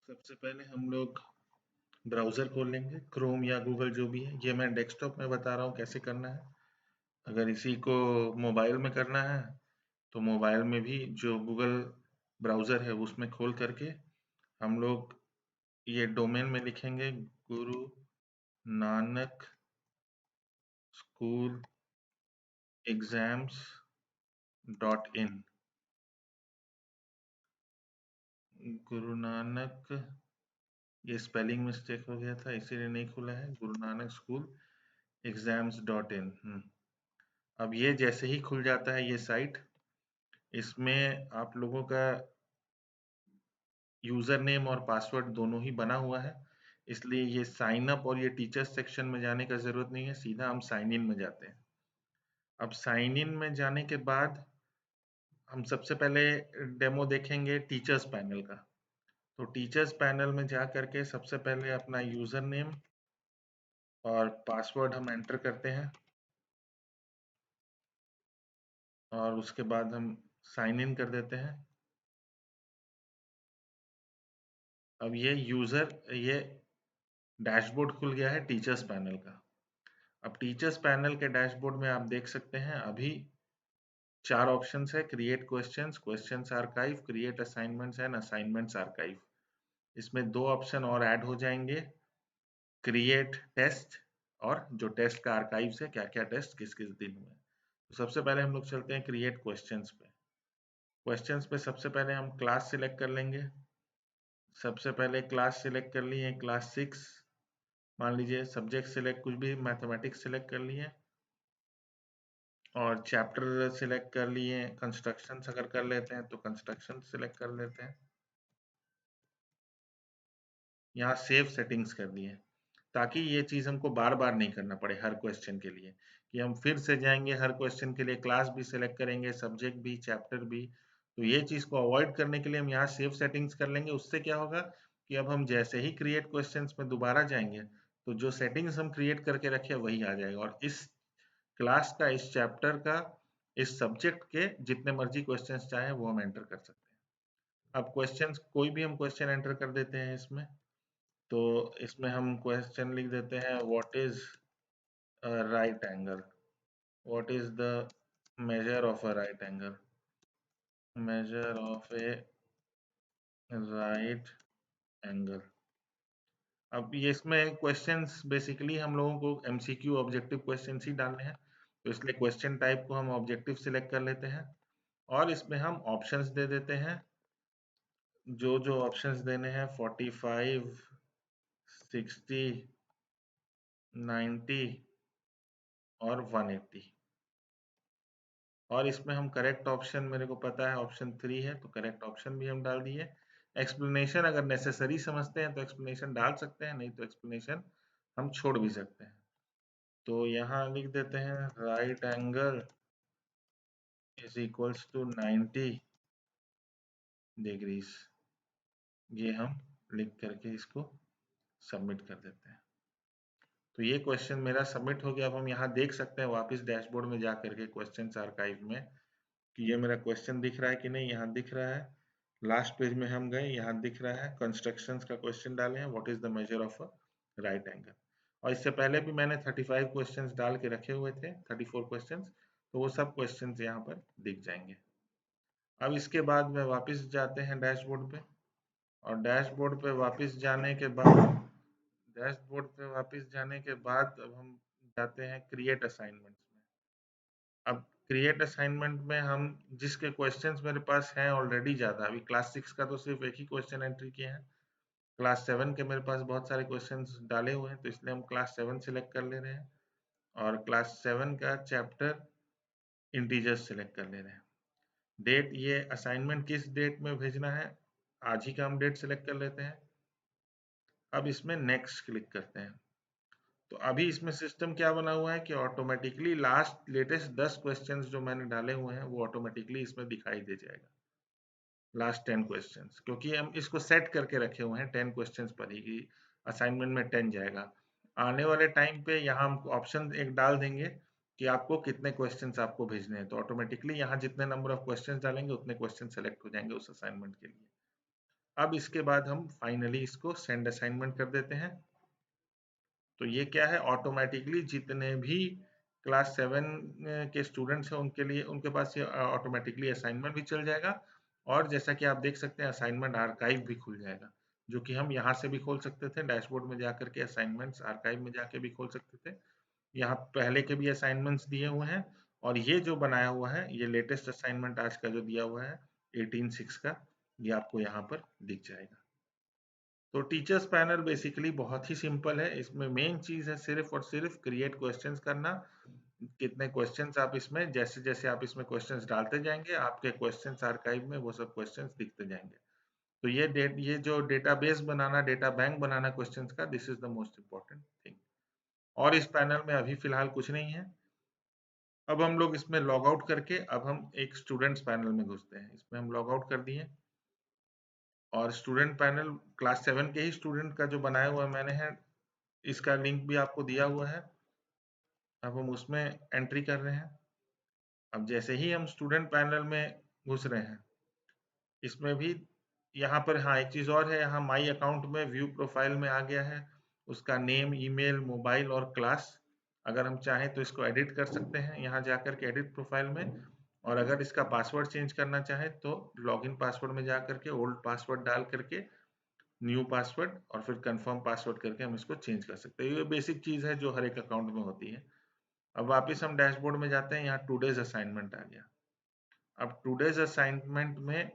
सबसे पहले हम लोग ब्राउज़र खोल लेंगे, क्रोम या गूगल जो भी है। ये मैं डेस्कटॉप में बता रहा हूँ कैसे करना है। अगर इसी को मोबाइल में करना है तो मोबाइल में भी जो गूगल ब्राउज़र है उसमें खोल करके हम लोग ये डोमेन में लिखेंगे Guru Nanak school exams .in। Guru Nanak, ये स्पेलिंग मिस्टेक हो गया था इसीलिए नहीं खुला है। Guru Nanak school exams .in। अब ये जैसे ही खुल जाता है ये साइट, इसमें आप लोगों का यूजर नेम और पासवर्ड दोनों ही बना हुआ है, इसलिए ये साइन अप और ये टीचर्स सेक्शन में जाने का जरूरत नहीं है, सीधा हम साइन इन में जाते हैं। अब साइन इन में जाने के बाद हम सबसे पहले डेमो देखेंगे टीचर्स पैनल का। तो टीचर्स पैनल में जा करके सबसे पहले अपना यूजर नेम और पासवर्ड हम एंटर करते हैं और उसके बाद हम साइन इन कर देते हैं। अब ये डैशबोर्ड खुल गया है टीचर्स पैनल का। अब टीचर्स पैनल के डैशबोर्ड में आप देख सकते हैं अभी 4 ऑप्शंस है, create questions, questions archive, create assignments and assignments archive. इसमें 2 ऑप्शन और ऐड हो जाएंगे, क्रिएट टेस्ट और जो टेस्ट का आर्काइव है, क्या-क्या टेस्ट किस-किस दिन हुए। तो सबसे पहले हम लोग चलते हैं क्रिएट क्वेश्चंस पे। क्वेश्चंस पे सबसे पहले हम क्लास सिलेक्ट कर लेंगे। सबसे पहले क्लास सिलेक्ट कर लिए, क्लास 6 मान लीजिए। सब्जेक्ट सिलेक्ट कुछ भी, मैथमेटिक्स सिलेक्ट कर लिए और चैप्टर सिलेक्ट कर लिए। कंस्ट्रक्शन अगर कर लेते हैं तो कंस्ट्रक्शन सिलेक्ट कर लेते हैं। यहाँ सेव सेटिंग्स कर दिए ताकि ये चीज हमको बार बार नहीं करना पड़े हर क्वेश्चन के लिए, कि हम फिर से जाएंगे हर क्वेश्चन के लिए, क्लास भी सिलेक्ट करेंगे, सब्जेक्ट भी, चैप्टर भी। तो ये चीज को अवॉइड करने के लिए हम यहाँ सेव सेटिंग्स कर लेंगे। उससे क्या होगा कि अब हम जैसे ही क्रिएट क्वेश्चंस में दोबारा जाएंगे तो जो सेटिंग्स हम क्रिएट करके रखे वही आ जाएगा और इस क्लास का, इस चैप्टर का, इस सब्जेक्ट के जितने मर्जी क्वेश्चंस चाहे वो हम एंटर कर सकते हैं। अब क्वेश्चंस कोई भी हम क्वेश्चन एंटर कर देते हैं इसमें। तो इसमें हम क्वेश्चन लिख देते हैं what is a right angle, what is the measure of a right angle, measure of A right angle. अब ये इसमें क्वेश्चंस बेसिकली हम लोगों को एमसीक्यू ऑब्जेक्टिव क्वेश्चंस ही डालने हैं, तो इसलिए क्वेश्चन टाइप को हम ऑब्जेक्टिव सिलेक्ट कर लेते हैं और इसमें हम ऑप्शंस दे देते हैं। जो जो ऑप्शंस देने हैं 45, 60, 90 और 180। और इसमें हम करेक्ट ऑप्शन, मेरे को पता है ऑप्शन 3 है तो करेक्ट ऑप्शन भी हम डाल दिए। एक्सप्लेनेशन अगर नेसेसरी समझते हैं तो एक्सप्लेनेशन डाल सकते हैं, नहीं तो एक्सप्लेनेशन हम छोड़ भी सकते हैं। तो यहाँ लिख देते हैं right angle is equals to 90 degrees. ये हम लिख करके इसको सबमिट कर देते हैं। तो ये क्वेश्चन मेरा सबमिट हो गया। अब हम यहाँ देख सकते हैं वापस डैशबोर्ड में जा करके क्वेश्चन आर्काइव में कि ये मेरा क्वेश्चन दिख रहा है कि नहीं। यहाँ दिख रहा है। लास्ट पेज में हम गए, यहाँ दिख रहा है कंस्ट्रक्शंस का क्वेश्चन डाले हैं, what is the measure of a right angle. और इससे पहले भी मैंने 35 क्वेश्चंस डाल के रखे हुए थे, 34 क्वेश्चंस, तो वो सब क्वेश्चंस यहाँ पर दिख जाएंगे। अब इसके बाद में वापस जाते हैं डैशबोर्ड पे और डैशबोर्ड पे वापस जाने के बाद अब हम जाते हैं क्रिएट असाइनमेंट्स में। अब क्रिएट असाइनमेंट में हम जिसके क्वेश्चंस मेरे पास हैं ऑलरेडी ज़्यादा, अभी क्लास 6 का तो सिर्फ एक ही क्वेश्चन एंट्री किए हैं, क्लास 7 के मेरे पास बहुत सारे क्वेश्चंस डाले हुए हैं, तो इसलिए हम क्लास 7 सिलेक्ट कर ले रहे हैं और क्लास 7 का चैप्टर इंटीजर्स सिलेक्ट कर ले रहे हैं। डेट, ये असाइनमेंट किस डेट में भेजना है, आज ही का हम डेट सिलेक्ट कर लेते हैं। अब इसमें नेक्स्ट क्लिक करते हैं। तो अभी इसमें सिस्टम क्या बना हुआ है कि ऑटोमेटिकली लास्ट लेटेस्ट 10 क्वेश्चंस जो मैंने डाले हुए हैं वो ऑटोमेटिकली इसमें दिखाई दे जाएगा, लास्ट 10 क्वेश्चंस, क्योंकि हम इसको सेट करके रखे हुए हैं 10 क्वेश्चंस पर ही कि असाइनमेंट में 10 जाएगा। आने वाले टाइम पे यहाँ हम ऑप्शन एक डाल देंगे कि आपको कितने क्वेश्चंस आपको भेजने हैं, तो ऑटोमेटिकली यहाँ जितने नंबर ऑफ क्वेश्चंस डालेंगे उतने क्वेश्चन सेलेक्ट हो जाएंगे उस असाइनमेंट के लिए। अब इसके बाद हम फाइनली इसको सेंड असाइनमेंट कर देते हैं। तो ये क्या है, ऑटोमेटिकली जितने भी क्लास 7 के स्टूडेंट्स हैं उनके लिए, उनके पास ये ऑटोमेटिकली असाइनमेंट भी चल जाएगा। और जैसा कि आप देख सकते हैं असाइनमेंट आर्काइव भी खुल जाएगा, जो कि हम यहाँ से भी खोल सकते थे, डैशबोर्ड में जाकर के असाइनमेंट्स आर्काइव में जाके भी खोल सकते थे। यहाँ पहले के भी असाइनमेंट्स दिए हुए हैं, और ये जो बनाया हुआ है, ये लेटेस्ट असाइनमेंट आज का जो दिया हुआ है 18/6 का, ये आपको यहाँ पर दिख जाएगा। तो टीचर्स पैनल बेसिकली बहुत ही सिंपल है। इसमें मेन चीज है सिर्फ और सिर्फ क्रिएट क्वेश्चंस करना। कितने क्वेश्चंस आप इसमें, जैसे जैसे आप इसमें क्वेश्चंस डालते जाएंगे, आपके क्वेश्चंस आर्काइव में वो सब क्वेश्चंस दिखते जाएंगे। तो ये जो डेटाबेस बनाना, डेटा बैंक बनाना क्वेश्चंस का, this is the most important thing. और इस पैनल में अभी फिलहाल कुछ नहीं है। अब हम लोग इसमें लॉग आउट करके अब हम एक स्टूडेंट्स पैनल में घुसते हैं। इसमें हम लॉग आउट कर दिए, और स्टूडेंट पैनल क्लास 7 के ही स्टूडेंट का जो बनाया हुआ मैंने है, इसका लिंक भी आपको दिया हुआ है। अब हम उसमें एंट्री कर रहे हैं। अब जैसे ही हम स्टूडेंट पैनल में घुस रहे हैं, इसमें भी यहाँ पर हाँ एक चीज़ और है, यहाँ माई अकाउंट में व्यू प्रोफाइल में आ गया है उसका नेम, ईमेल, मोबाइल और क्लास। अगर हम चाहें तो इसको एडिट कर सकते हैं यहाँ जाकर के एडिट प्रोफाइल में। और अगर इसका पासवर्ड चेंज करना चाहे तो लॉगिन पासवर्ड में जाकर के ओल्ड पासवर्ड डाल करके न्यू पासवर्ड और फिर कंफर्म पासवर्ड करके हम इसको चेंज कर सकते हैं। ये बेसिक चीज़ है जो हर एक अकाउंट में होती है। अब वापस हम डैशबोर्ड में जाते हैं, यहाँ टूडेज असाइनमेंट आ गया। अब टूडेज असाइनमेंट में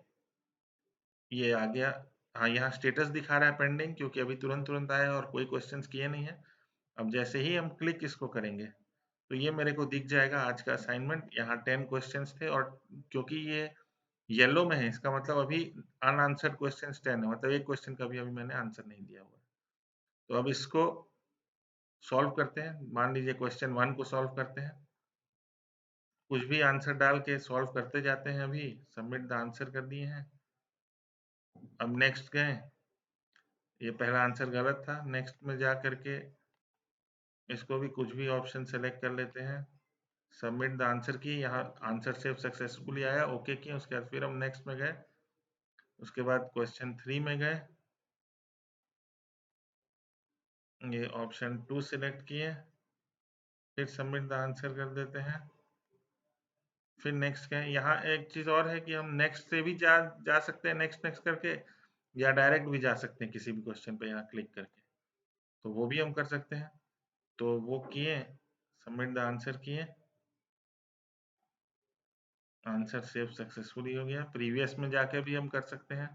ये आ गया, हाँ यहाँ स्टेटस दिखा रहा है पेंडिंग, क्योंकि अभी तुरंत तुरंत आया और कोई क्वेश्चंस किए नहीं है। अब जैसे ही हम क्लिक इसको करेंगे तो ये मेरे को दिख जाएगा आज का असाइनमेंट। यहाँ 10 क्वेश्चंस थे, और क्योंकि ये येलो में है, इसका मतलब अभी अनआंसर्ड क्वेश्चंस 10 है, मतलब एक क्वेश्चन का भी अभी मैंने आंसर नहीं दिया हुआ है। तो अब इसको सॉल्व करते हैं। मान लीजिए क्वेश्चन 1 को सॉल्व करते हैं, कुछ भी आंसर डाल के सॉल्व करते जाते हैं। अभी सबमिट द आंसर कर दिए हैं। अब नेक्स्ट गए, ये पहला आंसर गलत था, नेक्स्ट में जा करके इसको भी कुछ भी ऑप्शन सेलेक्ट कर लेते हैं। सबमिट द आंसर की, यहाँ आंसर सेव सक्सेसफुली आया, ओके किए। उसके बाद फिर हम नेक्स्ट में गए, उसके बाद क्वेश्चन 3 में गए, ये ऑप्शन 2 सिलेक्ट किए, फिर सबमिट द आंसर कर देते हैं, फिर नेक्स्ट गए। यहाँ एक चीज और है कि हम नेक्स्ट से भी जा सकते हैं, नेक्स्ट नेक्स्ट करके, या डायरेक्ट भी जा सकते हैं किसी भी क्वेश्चन पे यहाँ क्लिक करके, तो वो भी हम कर सकते हैं। तो वो किए, सबमिट द आंसर किए, आंसर सेव सक्सेसफुली हो गया। प्रीवियस में जाके भी हम कर सकते हैं,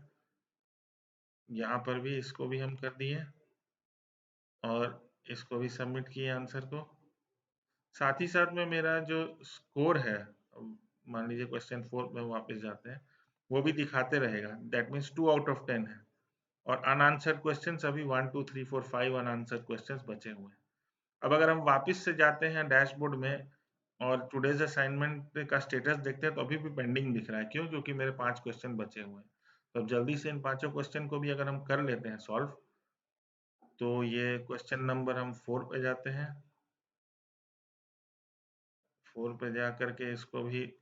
यहाँ पर भी इसको भी हम कर दिए, और इसको भी सबमिट किए आंसर को। साथ ही साथ में मेरा जो स्कोर है, मान लीजिए क्वेश्चन 4 में वापस जाते हैं, वो भी दिखाते रहेगा। दैट मीन्स 2 आउट ऑफ 10 है। और अनआंसर्ड क्वेश्चंस अभी 1 2 3 4 5 अनआंसर्ड क्वेश्चंस बचे हुए हैं। अब अगर हम वापस से जाते हैं डैशबोर्ड में और टुडेज असाइनमेंट का स्टेटस देखते हैं, तो अभी भी पेंडिंग दिख रहा है। क्यों? क्योंकि मेरे 5 क्वेश्चन बचे हुए हैं। तो अब जल्दी से इन पांचों क्वेश्चन को भी अगर हम कर लेते हैं सॉल्व, तो ये क्वेश्चन नंबर हम 4 पे जाते हैं, 4 पे जा करके इसको भी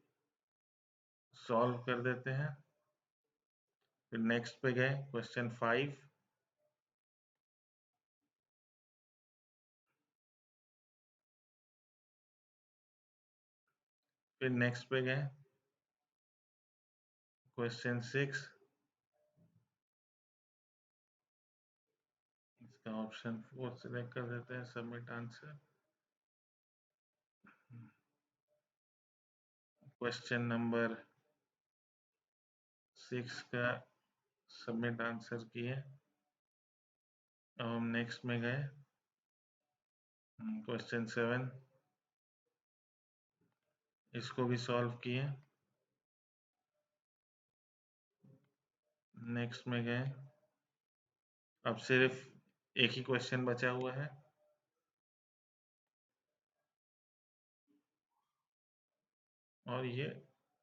सॉल्व कर देते हैं। फिर नेक्स्ट पे गए, क्वेश्चन 5, फिर नेक्स्ट पे गए, क्वेश्चन 6, इसका ऑप्शन 4 सिलेक्ट कर देते हैं, सबमिट आंसर। क्वेश्चन नंबर 6 का सबमिट आंसर किए। अब हम नेक्स्ट में गए, क्वेश्चन 7, इसको भी सॉल्व किए। नेक्स्ट में गए, अब सिर्फ एक ही क्वेश्चन बचा हुआ है, और ये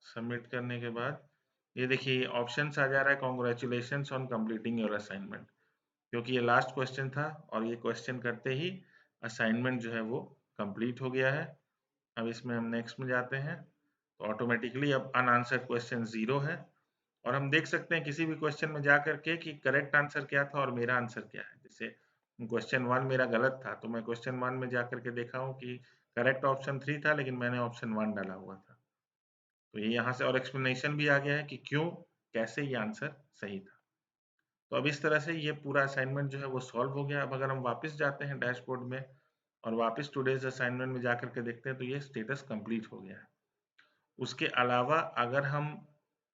सबमिट करने के बाद ये देखिए ऑप्शंस आ जा रहा है, congratulations on completing your assignment, क्योंकि ये लास्ट क्वेश्चन था और ये क्वेश्चन करते ही असाइनमेंट जो है वो कंप्लीट हो गया है। अब इसमें हम नेक्स्ट में जाते हैं, तो ऑटोमेटिकली अब अनआंसर्ड क्वेश्चन 0 है, और हम देख सकते हैं किसी भी क्वेश्चन में जा करके कि करेक्ट आंसर क्या था और मेरा आंसर क्या है। जैसे क्वेश्चन 1 मेरा गलत था, तो मैं क्वेश्चन 1 में जा करके देखा हूँ कि करेक्ट ऑप्शन 3 था, लेकिन मैंने ऑप्शन 1 डाला हुआ था। तो ये यहाँ से और एक्सप्लेनेशन भी आ गया है कि क्यों, कैसे ये आंसर सही था। तो अब इस तरह से ये पूरा असाइनमेंट जो है वो सॉल्व हो गया। अब अगर हम वापस जाते हैं डैशबोर्ड में और वापस टुडेज़ असाइनमेंट में जाकर के देखते हैं, तो ये स्टेटस कंप्लीट हो गया है। उसके अलावा अगर हम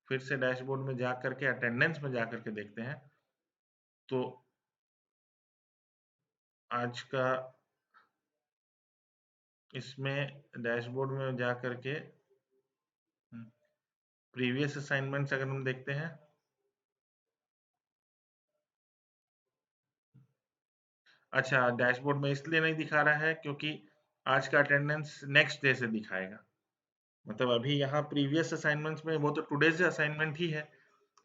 फिर से डैशबोर्ड में जा करके अटेंडेंस में जा करके देखते हैं, तो आज का इसमें डैशबोर्ड में जा करके प्रीवियस असाइनमेंट्स अगर हम देखते हैं, अच्छा डैशबोर्ड में इसलिए नहीं दिखा रहा है क्योंकि आज का अटेंडेंस नेक्स्ट डे से दिखाएगा। मतलब अभी यहाँ प्रीवियस असाइनमेंट्स में वो तो टुडेज असाइनमेंट ही है,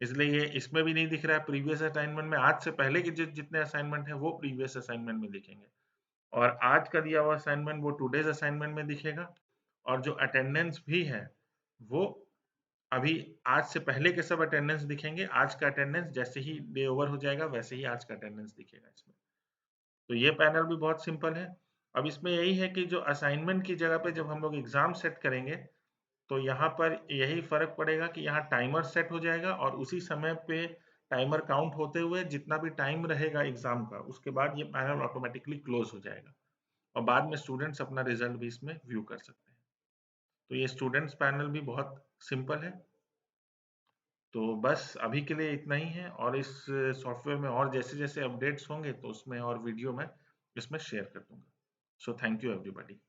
इसलिए ये इसमें भी नहीं दिख रहा है। प्रीवियस असाइनमेंट में आज से पहले के जितने असाइनमेंट हैं वो प्रीवियस असाइनमेंट में दिखेंगे, और आज का दिया हुआ असाइनमेंट वो टुडेज असाइनमेंट में दिखेगा। और जो अटेंडेंस भी है वो अभी आज से पहले के सब अटेंडेंस दिखेंगे। आज का अटेंडेंस जैसे ही डे ओवर हो जाएगा वैसे ही आज का अटेंडेंस दिखेगा इसमें। तो ये पैनल भी बहुत सिंपल है। अब इसमें यही है कि जो असाइनमेंट की जगह पे जब हम लोग एग्जाम सेट करेंगे, तो यहाँ पर यही फ़र्क पड़ेगा कि यहाँ टाइमर सेट हो जाएगा और उसी समय पे टाइमर काउंट होते हुए जितना भी टाइम रहेगा एग्ज़ाम का, उसके बाद ये पैनल ऑटोमैटिकली क्लोज़ हो जाएगा और बाद में स्टूडेंट्स अपना रिज़ल्ट भी इसमें व्यू कर सकते हैं। तो ये स्टूडेंट्स पैनल भी बहुत सिंपल है। तो बस अभी के लिए इतना ही है, और इस सॉफ्टवेयर में और जैसे-जैसे अपडेट्स होंगे तो उसमें और वीडियो मैं इसमें शेयर कर दूँगा। So thank you everybody.